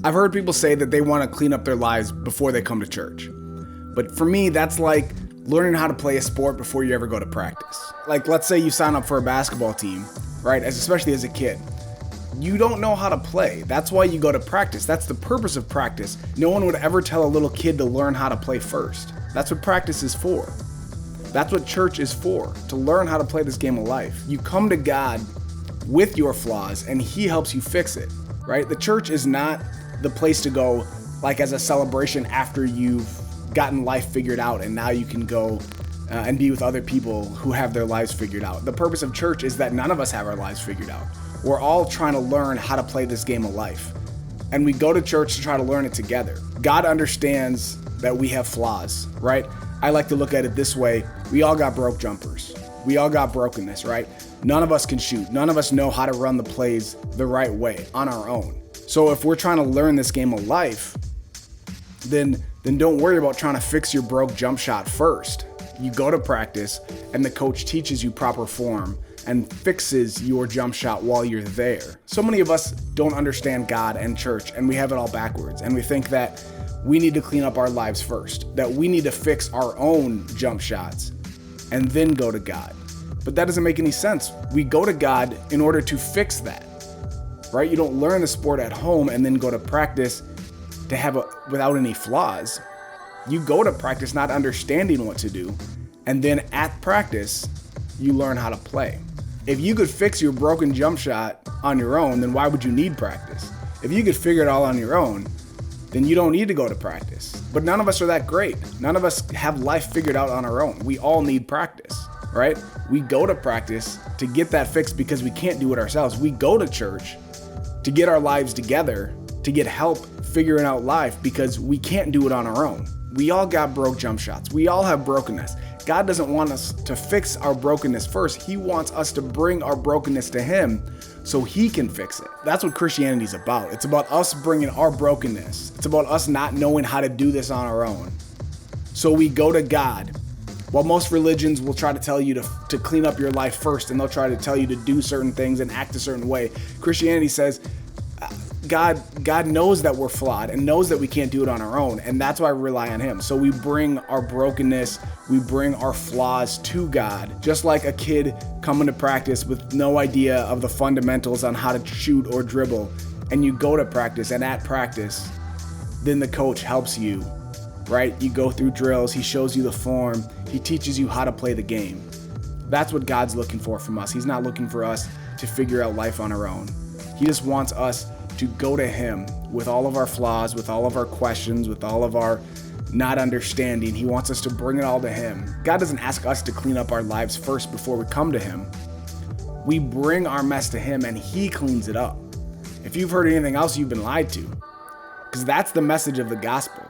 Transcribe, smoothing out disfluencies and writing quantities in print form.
I've heard people say that they want to clean up their lives before they come to church. But for me, that's like learning how to play a sport before you ever go to practice. Like, let's say you sign up for a basketball team, right? Especially as a kid. You don't know how to play. That's why you go to practice. That's the purpose of practice. No one would ever tell a little kid to learn how to play first. That's what practice is for. That's what church is for, to learn how to play this game of life. You come to God with your flaws and He helps you fix it, right? The church is not the place to go like as a celebration after you've gotten life figured out and now you can go and be with other people who have their lives figured out. The purpose of church is that none of us have our lives figured out. We're all trying to learn how to play this game of life. And we go to church to try to learn it together. God understands that we have flaws, right? I like to look at it this way. We all got broke jumpers. We all got brokenness, right? None of us can shoot. None of us know how to run the plays the right way on our own. So if we're trying to learn this game of life, then don't worry about trying to fix your broke jump shot first. You go to practice and the coach teaches you proper form and fixes your jump shot while you're there. So many of us don't understand God and church, and we have it all backwards. And we think that we need to clean up our lives first, that we need to fix our own jump shots and then go to God. But that doesn't make any sense. We go to God in order to fix that, right? You don't learn the sport at home and then go to practice to have without any flaws. You go to practice not understanding what to do, and then at practice, you learn how to play. If you could fix your broken jump shot on your own, then why would you need practice? If you could figure it all on your own, then you don't need to go to practice. But none of us are that great. None of us have life figured out on our own. We all need practice, right? We go to practice to get that fixed because we can't do it ourselves. We go to church to get our lives together, to get help figuring out life because we can't do it on our own. We all got broke jump shots. We all have brokenness. God doesn't want us to fix our brokenness first. He wants us to bring our brokenness to Him so He can fix it. That's what Christianity is about. It's about us bringing our brokenness. It's about us not knowing how to do this on our own. So we go to God. While most religions will try to tell you to clean up your life first, and they'll try to tell you to do certain things and act a certain way, Christianity says, God knows that we're flawed and knows that we can't do it on our own, and that's why we rely on Him. So we bring our brokenness, we bring our flaws to God, just like a kid coming to practice with no idea of the fundamentals on how to shoot or dribble, and you go to practice, and at practice, then the coach helps you, right? You go through drills, He shows you the form, He teaches you how to play the game. That's what God's looking for from us. He's not looking for us to figure out life on our own. He just wants us to go to Him with all of our flaws, with all of our questions, with all of our not understanding. He wants us to bring it all to Him. God doesn't ask us to clean up our lives first before we come to Him. We bring our mess to Him and He cleans it up. If you've heard anything else, you've been lied to, because that's the message of the gospel.